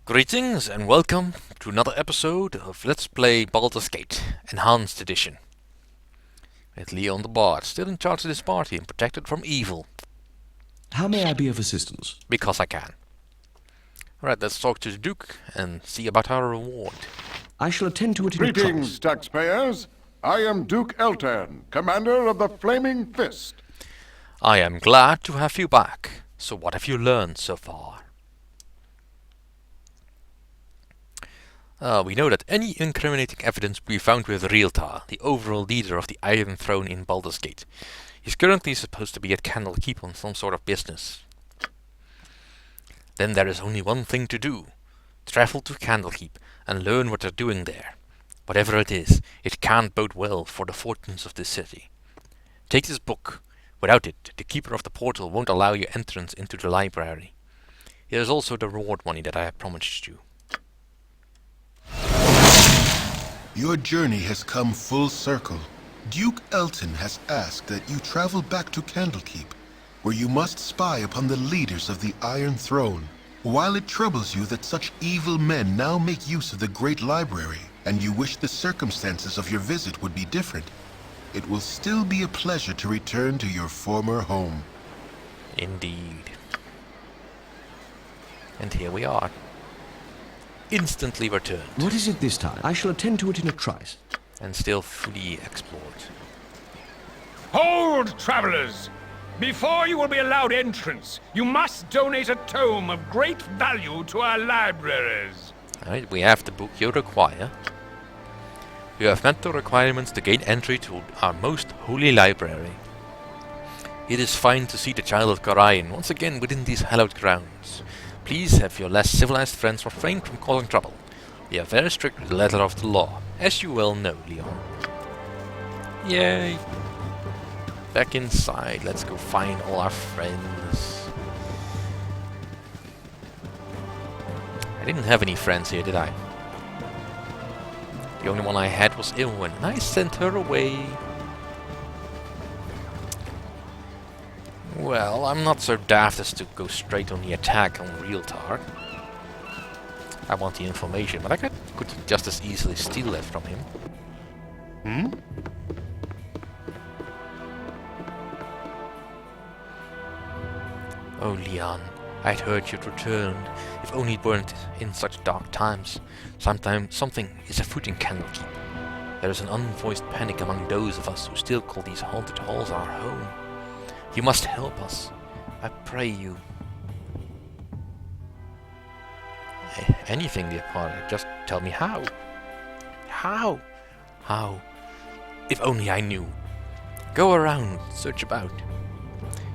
Greetings and welcome to another episode of Let's Play Baldur's Gate Enhanced Edition. With Leon the Bard still in charge of this party and protected from evil. How may I be of assistance? Because I can. Alright, let's talk to the Duke and see about our reward. I shall attend to it in a Greetings, trice. taxpayers. I am Duke Eltern, commander of the Flaming Fist. I am glad to have you back. So what have you learned so far? We know that any incriminating evidence we found with Rieltar, the overall leader of the Iron Throne in Baldur's Gate. He's currently supposed to be at Candlekeep on some sort of business. Then there is only one thing to do. Travel to Candlekeep and learn what they're doing there. Whatever it is, it can't bode well for the fortunes of this city. Take this book. Without it, the keeper of the portal won't allow you entrance into the library. Here is also the reward money that I have promised you. Your journey has come full circle. Duke Elton has asked that you travel back to Candlekeep, where you must spy upon the leaders of the Iron Throne. While it troubles you that such evil men now make use of the Great Library, and you wish the circumstances of your visit would be different, it will still be a pleasure to return to your former home. Indeed. And here we are. Instantly returned. What is it this time? I shall attend to it in a trice. And still fully explored. Hold, travelers! Before you will be allowed entrance, you must donate a tome of great value to our libraries. Alright, we have the book you require. You have met the requirements to gain entry to our most holy library. It is fine to see the child of Gorion once again within these hallowed grounds. Please have your less civilized friends refrain from causing trouble. We are very strict with the letter of the law, as you well know, Leon. Yay! Back inside, let's go find all our friends. I didn't have any friends here, did I? The only one I had was Ilwyn, and I sent her away. Well, I'm not so daft as to go straight on the attack on Rieltar. I want the information, but I could just as easily steal it from him. Oh, Leon, I'd heard you'd returned. If only it weren't in such dark times. Sometimes something is afoot in Candlekeep. There is an unvoiced panic among those of us who still call these haunted halls our home. You must help us. I pray you. Anything, dear partner. Just tell me how. How? How? If only I knew. Go around, search about.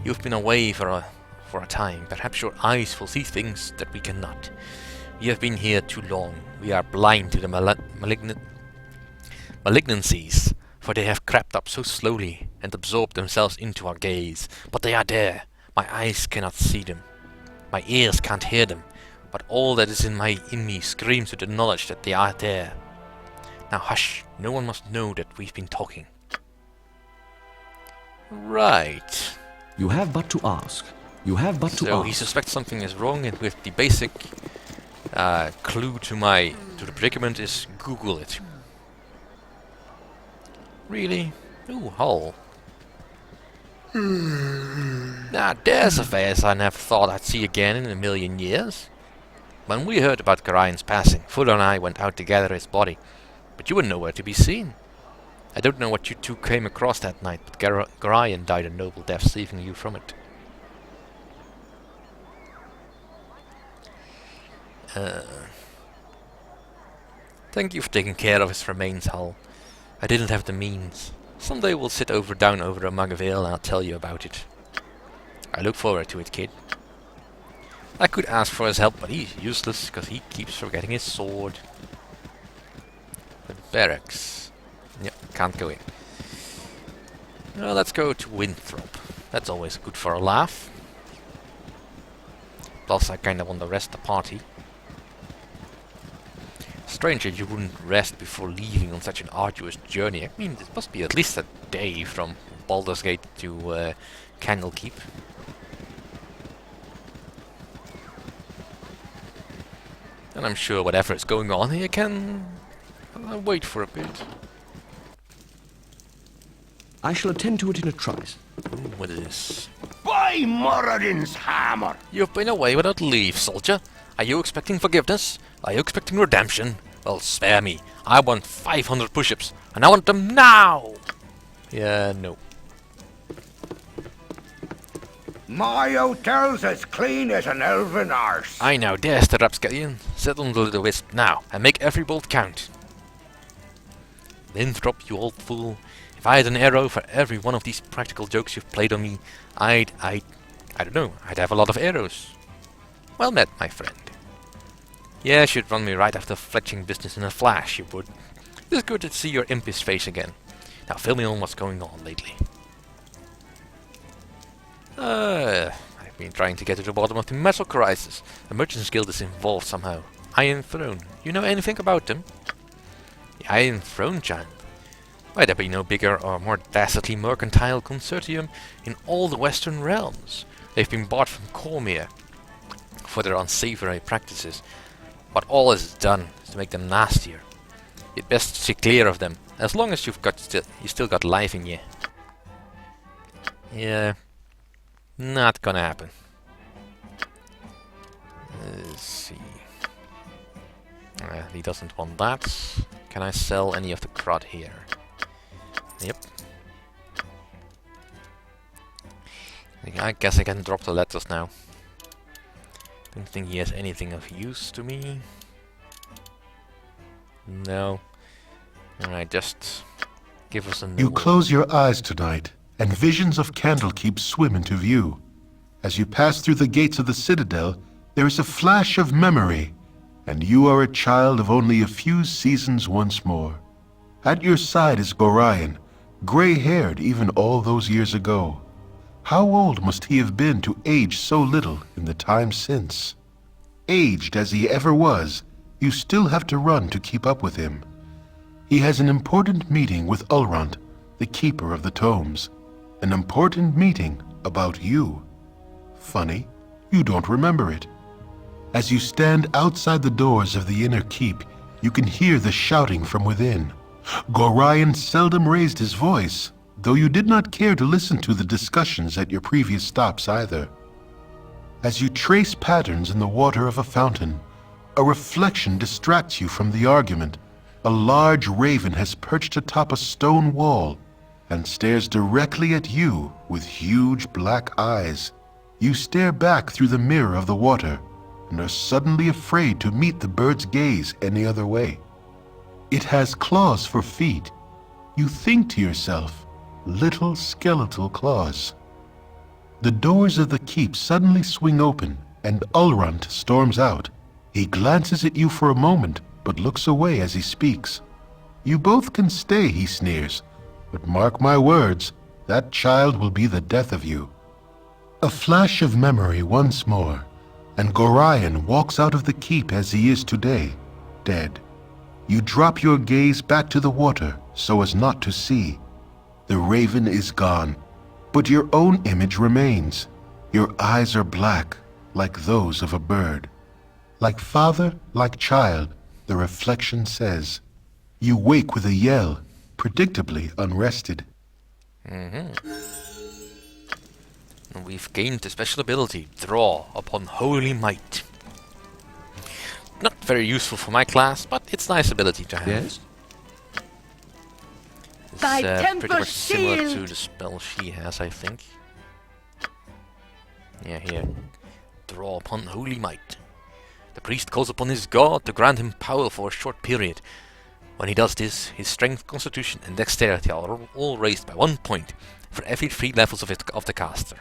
You've been away for a time. Perhaps your eyes will see things that we cannot. We have been here too long. We are blind to the malignancies, for they have crept up so slowly and absorbed themselves into our gaze. But they are there. My eyes cannot see them. My ears can't hear them. But all that is in me screams with the knowledge that they are there. Now hush. No one must know that we've been talking. Right. You have but to ask. You have but to So ask. he suspects something is wrong, and with the basic clue to the predicament is Google it. Really? Ooh, Hull. Now there's a face I never thought I'd see again in a million years. When we heard about Garion's passing, Fuller and I went out to gather his body, but you were nowhere to be seen. I don't know what you two came across that night, but Gorion died a noble death, saving you from it. Thank you for taking care of his remains, Hull. I didn't have the means. Someday we'll sit down over a mug of ale and I'll tell you about it. I look forward to it, kid. I could ask for his help, but he's useless because he keeps forgetting his sword. The barracks. Yep, can't go in. Well, let's go to Winthrop. That's always good for a laugh. Plus, I kinda want to rest the party. Strange that you wouldn't rest before leaving on such an arduous journey. I mean, it must be at least a day from Baldur's Gate to Candlekeep. And I'm sure whatever is going on here can wait for a bit. I shall attend to it in a trice. Ooh, what is this? By Moradin's hammer! You've been away without leave, soldier. Are you expecting forgiveness? Are you expecting redemption? Well, spare me. I want 500 push-ups, and I want them now! Yeah, no. My hotel's as clean as an elven arse. I know, there's the rapscallion. Settle the little wisp now, and make every bolt count. Winthrop, you old fool. If I had an arrow for every one of these practical jokes you've played on me, I don't know, I'd have a lot of arrows. Well met, my friend. Yes, you'd run me right after fletching business in a flash, you would. It's good to see your impish face again. Now fill me on what's going on lately. I've been trying to get to the bottom of the metal crisis. The Merchants Guild is involved somehow. Iron Throne. You know anything about them? The Iron Throne, child. Why, there be no bigger or more dastardly mercantile consortium in all the Western realms. They've been bought from Cormier for their unsavory practices. But all is done is to make them nastier. You'd best stay clear of them, as long as you still got life in you. Yeah, not gonna happen. Let's see. He doesn't want that. Can I sell any of the crud here? Yep. I guess I can drop the letters now. Don't think he has anything of use to me. No. Alright, just give us a new You one. close your eyes tonight, and visions of Candlekeep swim into view. As you pass through the gates of the Citadel, there is a flash of memory, and you are a child of only a few seasons once more. At your side is Gorion, gray-haired even all those years ago. How old must he have been to age so little in the time since? Aged as he ever was, you still have to run to keep up with him. He has an important meeting with Ulrond, the keeper of the tomes. An important meeting about you. Funny, you don't remember it. As you stand outside the doors of the inner keep, you can hear the shouting from within. Gorion seldom raised his voice, though you did not care to listen to the discussions at your previous stops either. As you trace patterns in the water of a fountain, a reflection distracts you from the argument. A large raven has perched atop a stone wall and stares directly at you with huge black eyes. You stare back through the mirror of the water and are suddenly afraid to meet the bird's gaze any other way. It has claws for feet. You think to yourself, little skeletal claws. The doors of the keep suddenly swing open, and Ulrond storms out. He glances at you for a moment, but looks away as he speaks. You both can stay, he sneers, but mark my words, that child will be the death of you. A flash of memory once more, and Gorion walks out of the keep as he is today, dead. You drop your gaze back to the water so as not to see. The raven is gone, but your own image remains. Your eyes are black, like those of a bird. Like father, like child, the reflection says. You wake with a yell, predictably unrested. And we've gained the special ability, Draw upon Holy Might. Not very useful for my class, but it's a nice ability to have. Yes? It's Thy pretty temper much similar to shield. the spell she has, I think. Yeah, here. Draw upon Holy Might. The priest calls upon his god to grant him power for a short period. When he does this, his strength, constitution, and dexterity are all raised by 1 point for every 3 levels of the caster.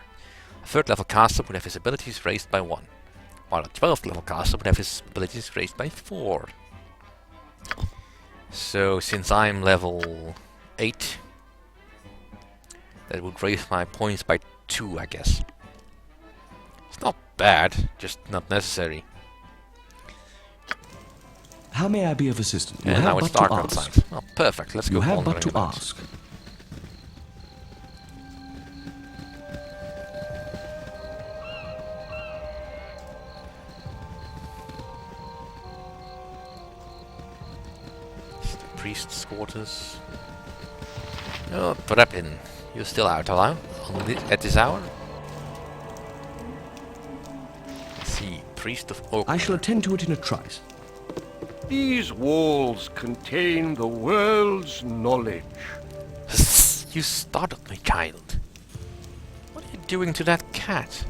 A 3rd level caster would have his abilities raised by 1, while a 12th level caster would have his abilities raised by 4. So, since I'm level 8, that would raise my points by 2, I guess. It's not bad, just not necessary. How may I be of assistance? You And have now it's but to dark ask. outside. Oh, perfect. Let's You go have wandering but to about. ask. priest's quarters. Oh, Prepin, you're still out alive at this hour? Let's see, priest of Oak. I shall attend to it in a trice. These walls contain the world's knowledge. You startled me, child. What are you doing to that cat?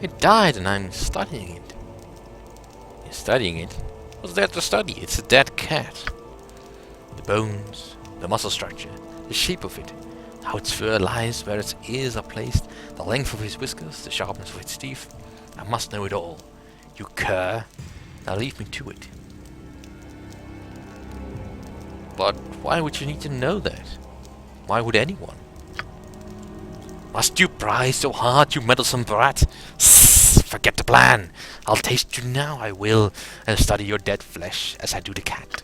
It died and I'm studying it. You're studying it? What's there to study? It's a dead cat. The bones, the muscle structure, the shape of it, how its fur lies, where its ears are placed, the length of his whiskers, the sharpness of its teeth. I must know it all. You cur. Now leave me to it. But why would you need to know that? Why would anyone? Must you pry so hard, you meddlesome brat? Sss, forget the plan. I'll taste you now, I will, and study your dead flesh as I do the cat.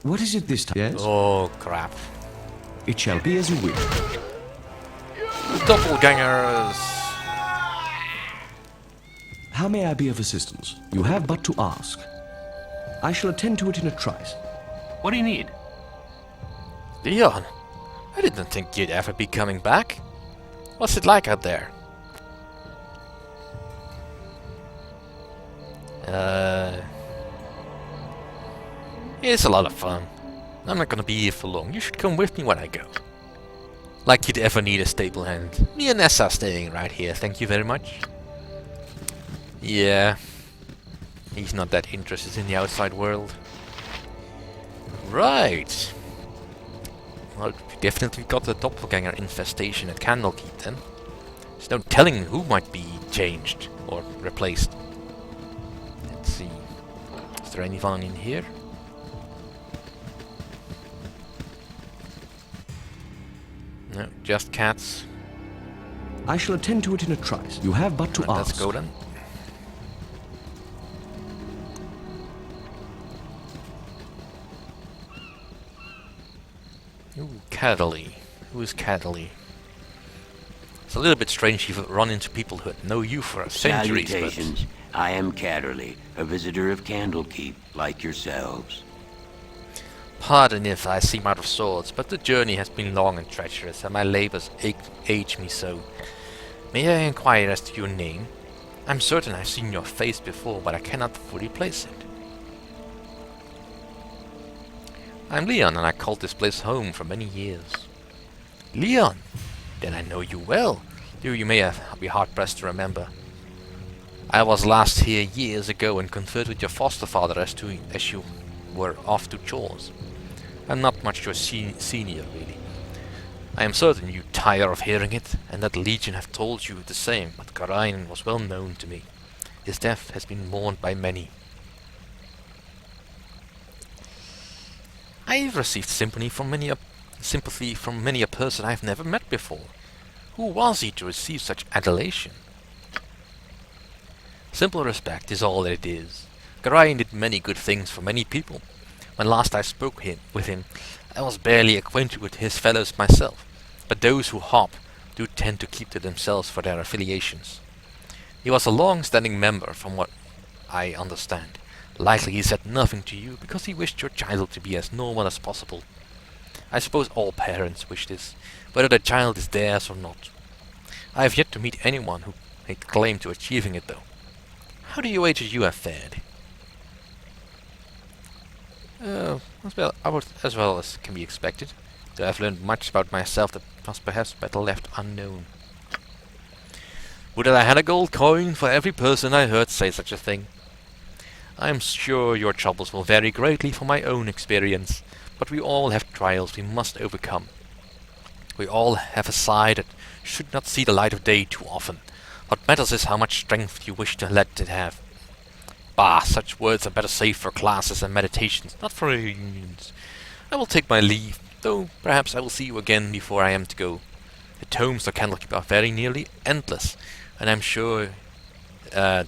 What is it this time? Yes? Oh, crap. It shall be as you wish. Doppelgangers! How may I be of assistance? You have but to ask. I shall attend to it in a trice. What do you need? Leon, I didn't think you'd ever be coming back. What's it like out there? It's a lot of fun. I'm not gonna be here for long. You should come with me when I go. Like you'd ever need a stable hand. Me and Nessa are staying right here, thank you very much. Yeah. He's not that interested in the outside world. Right. Well, we definitely got the doppelganger infestation at Candlekeep then. There's no telling who might be changed or replaced. Let's see. Is there anyone in here? No, just cats. I shall attend to it in a trice. You have but to Right, ask. let's go then. Ooh, Cadley. Who is Cadley? It's a little bit strange you've run into people who know you for centuries, Salutations. I am Catterley, a visitor of Candlekeep, like yourselves. Pardon if I seem out of sorts, but the journey has been long and treacherous, and my labors age me so. May I inquire as to your name? I'm certain I've seen your face before, but I cannot fully place it. I'm Leon, and I called this place home for many years. Leon? Then I know you well, though you may be hard-pressed to remember. I was last here years ago and conferred with your foster father as you were off to chores. I'm not much your senior, really. I am certain you tire of hearing it, and that Legion have told you the same, but Garainen was well known to me. His death has been mourned by many. I've received sympathy from many a person I've never met before. Who was he to receive such adulation? Simple respect is all that it is. Garainen did many good things for many people. When last I spoke with him, I was barely acquainted with his fellows myself, but those who hop do tend to keep to themselves for their affiliations. He was a long-standing member, from what I understand. Likely he said nothing to you because he wished your child to be as normal as possible. I suppose all parents wish this, whether the child is theirs or not. I have yet to meet anyone who laid claim to achieving it, though. How do you wager you have fared? As well as can be expected. Though I've learned much about myself that was perhaps better left unknown. Would that I had a gold coin for every person I heard say such a thing. I am sure your troubles will vary greatly from my own experience, but we all have trials we must overcome. We all have a side that should not see the light of day too often. What matters is how much strength you wish to let it have. Bah, such words are better saved for classes and meditations, not for reunions. I will take my leave, though perhaps I will see you again before I am to go. The tomes of Candlekeep are very nearly endless, and I'm sure to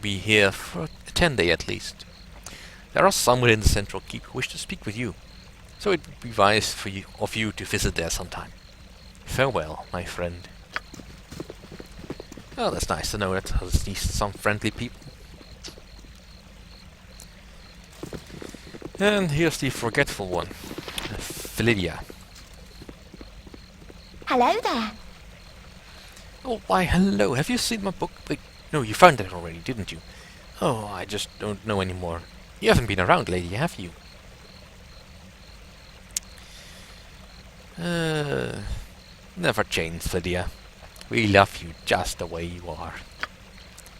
be here for a 10-day at least. There are some within the central keep who wish to speak with you, so it would be wise of you to visit there sometime. Farewell, my friend. Oh, that's nice to know that there's at least some friendly people. And here's the forgetful one, Lydia. Hello there. Oh, why, hello. Have you seen my book? Wait, no, you found it already, didn't you? Oh, I just don't know anymore. You haven't been around, lady, have you? Never change, Lydia. We love you just the way you are.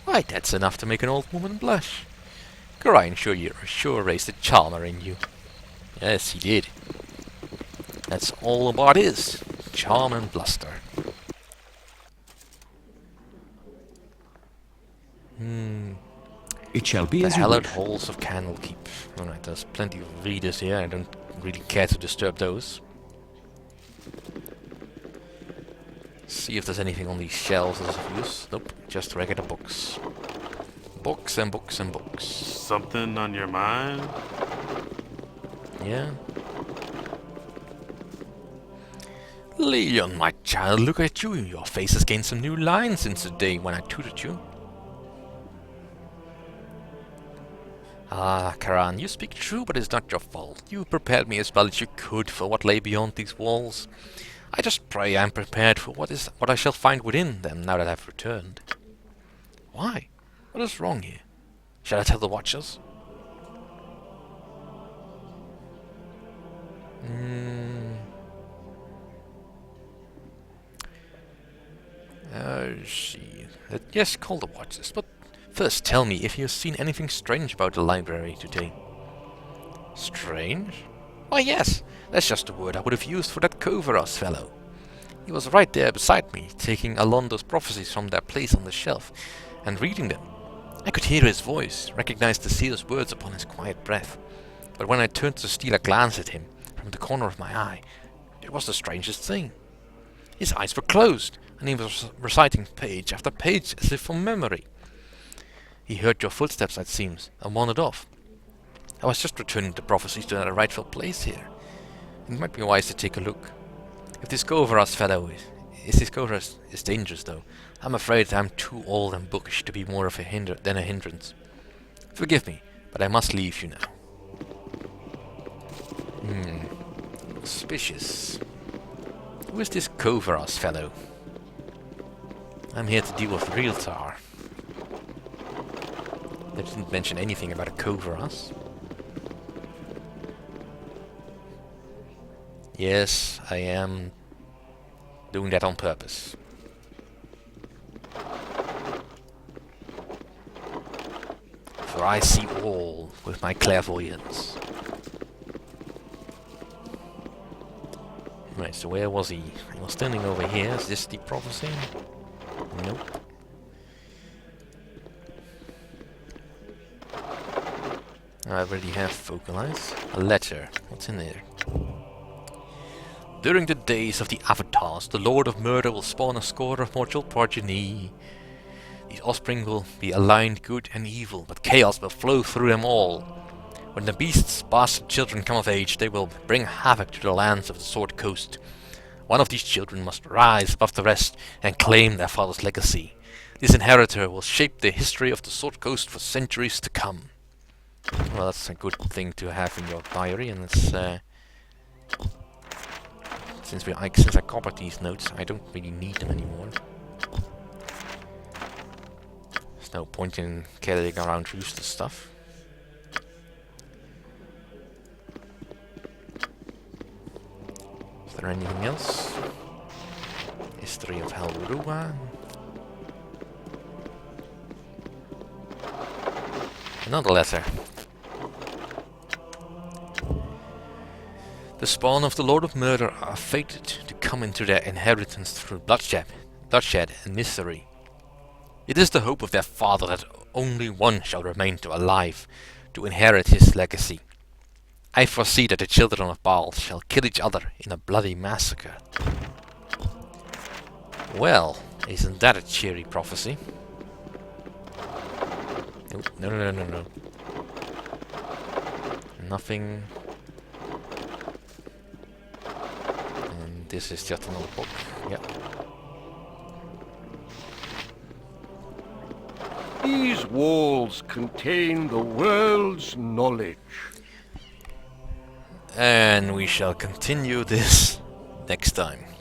Why, that's enough to make an old woman blush. Gorion sure raised a charmer in you. Yes, he did. That's all about is. Charm and bluster. It shall be The as you hallowed wish. halls of Candlekeep. Alright, there's plenty of readers here. I don't really care to disturb those. See if there's anything on these shelves that's of use. Nope, just regular books. Books and books and books. Something on your mind? Yeah. Leon, my child, look at you. Your face has gained some new lines since the day when I tutored you. Ah, Karan, you speak true, but it's not your fault. You prepared me as well as you could for what lay beyond these walls. I just pray I'm prepared for what I shall find within them now that I've returned. Why? What is wrong here? Shall I tell the Watchers? Yes, call the Watchers, but first tell me if you've seen anything strange about the library today. Strange? Why, yes, that's just the word I would have used for that Kovaros fellow. He was right there beside me, taking Alondo's prophecies from their place on the shelf and reading them. I could hear his voice, recognize the seer's words upon his quiet breath. But when I turned to steal a glance at him from the corner of my eye, it was the strangest thing. His eyes were closed, and he was reciting page after page as if from memory. He heard your footsteps, it seems, and wandered off. I was just returning the prophecies to their rightful place here. It might be wise to take a look. If this Kovaros fellow is dangerous, though, I'm afraid I'm too old and bookish to be more of a hindrance. Forgive me, but I must leave you now. Suspicious. Who is this Kovaros fellow? I'm here to deal with Realtar. They didn't mention anything about a Kovaros. Yes, I am doing that on purpose. For I see all with my clairvoyance. Right, so where was he? He was standing over here. Is this the prophecy? Nope. I already have focalized. A letter. What's in there? During the days of the Avatars, the Lord of Murder will spawn a score of mortal progeny. These offspring will be aligned good and evil, but chaos will flow through them all. When the beast's bastard children come of age, they will bring havoc to the lands of the Sword Coast. One of these children must rise above the rest and claim their father's legacy. This inheritor will shape the history of the Sword Coast for centuries to come. Well, that's a good thing to have in your diary, and it's since I copied these notes, I don't really need them anymore. There's no point in carrying around useless stuff. Is there anything else? History of Helrua. Another letter. The spawn of the Lord of Murder are fated to come into their inheritance through bloodshed and misery. It is the hope of their father that only one shall remain alive to inherit his legacy. I foresee that the children of Baal shall kill each other in a bloody massacre. Well, isn't that a cheery prophecy? No. Nothing. And this is just another book. Yep. These walls contain the world's knowledge. And we shall continue this next time.